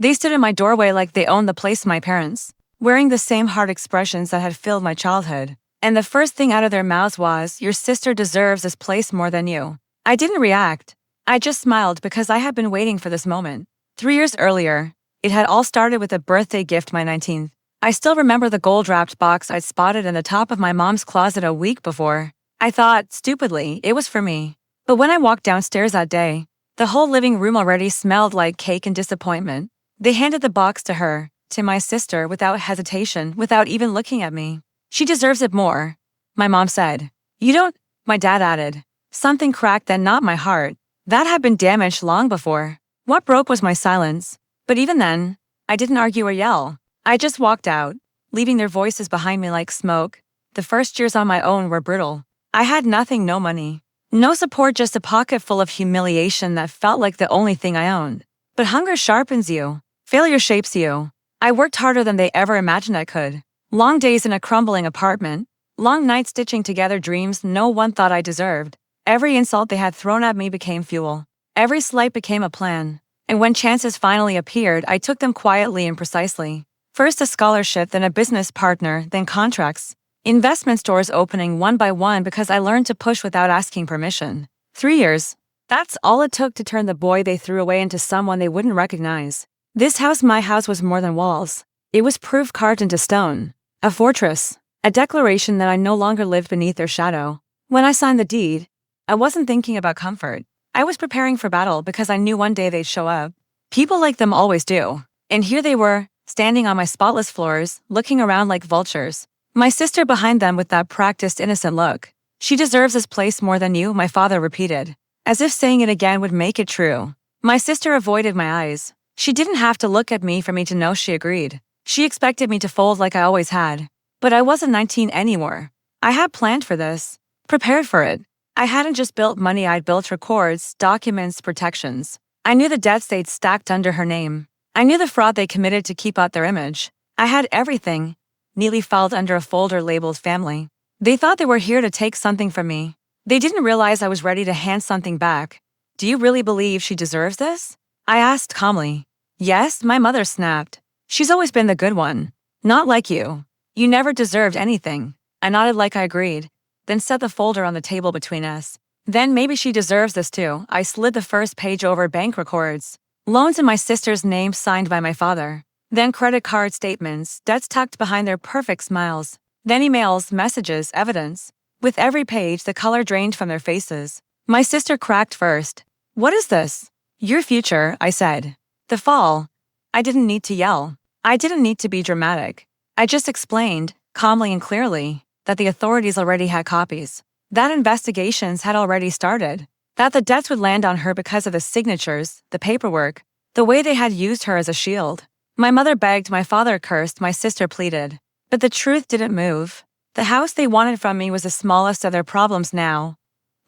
They stood in my doorway like they owned the place, my parents, wearing the same hard expressions that had filled my childhood. And the first thing out of their mouths was, "Your sister deserves this place more than you." I didn't react. I just smiled because I had been waiting for this moment. 3 years earlier, it had all started with a birthday gift, my 19th. I still remember the gold-wrapped box I'd spotted in the top of my mom's closet a week before. I thought, stupidly, it was for me. But when I walked downstairs that day, the whole living room already smelled like cake and disappointment. They handed the box to her, to my sister, without hesitation, without even looking at me. "She deserves it more," my mom said. "You don't," my dad added. Something cracked, then not my heart. That had been damaged long before. What broke was my silence. But even then, I didn't argue or yell. I just walked out, leaving their voices behind me like smoke. The first years on my own were brutal. I had nothing, no money, no support, just a pocket full of humiliation that felt like the only thing I owned. But hunger sharpens you. Failure shapes you. I worked harder than they ever imagined I could. Long days in a crumbling apartment, long nights stitching together dreams no one thought I deserved. Every insult they had thrown at me became fuel. Every slight became a plan. And when chances finally appeared, I took them quietly and precisely. First a scholarship, then a business partner, then contracts. Investment stores opening one by one because I learned to push without asking permission. 3 years. That's all it took to turn the boy they threw away into someone they wouldn't recognize. This house, my house, was more than walls. It was proof carved into stone. A fortress. A declaration that I no longer lived beneath their shadow. When I signed the deed, I wasn't thinking about comfort. I was preparing for battle because I knew one day they'd show up. People like them always do. And here they were, standing on my spotless floors, looking around like vultures. My sister behind them with that practiced, innocent look. "She deserves this place more than you," my father repeated, as if saying it again would make it true. My sister avoided my eyes. She didn't have to look at me for me to know she agreed. She expected me to fold like I always had. But I wasn't 19 anymore. I had planned for this, prepared for it. I hadn't just built money, I'd built records, documents, protections. I knew the debts they'd stacked under her name. I knew the fraud they committed to keep out their image. I had everything, neatly filed under a folder labeled family. They thought they were here to take something from me. They didn't realize I was ready to hand something back. "Do you really believe she deserves this?" I asked calmly. "Yes," my mother snapped. "She's always been the good one. Not like you. You never deserved anything." I nodded like I agreed, then set the folder on the table between us. "Then maybe she deserves this too." I slid the first page over: bank records, loans in my sister's name signed by my father. Then credit card statements, debts tucked behind their perfect smiles. Then emails, messages, evidence. With every page, the color drained from their faces. My sister cracked first. "What is this?" "Your future," I said. The fall. I didn't need to yell. I didn't need to be dramatic. I just explained, calmly and clearly, that the authorities already had copies. That investigations had already started. That the debts would land on her because of the signatures, the paperwork, the way they had used her as a shield. My mother begged, my father cursed, my sister pleaded. But the truth didn't move. The house they wanted from me was the smallest of their problems now.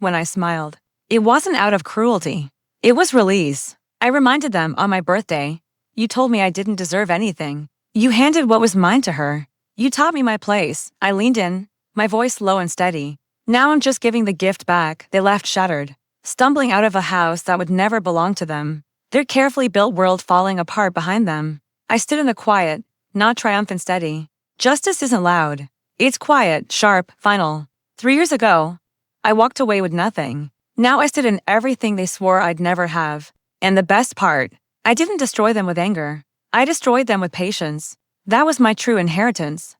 When I smiled, it wasn't out of cruelty. It was release. I reminded them on my birthday, "You told me I didn't deserve anything. You handed what was mine to her. You taught me my place." I leaned in, my voice low and steady. "Now I'm just giving the gift back." They laughed, shattered, stumbling out of a house that would never belong to them, their carefully built world falling apart behind them. I stood in the quiet, not triumphant, steady. Justice isn't loud. It's quiet, sharp, final. 3 years ago, I walked away with nothing. Now I stood in everything they swore I'd never have. And the best part, I didn't destroy them with anger. I destroyed them with patience. That was my true inheritance.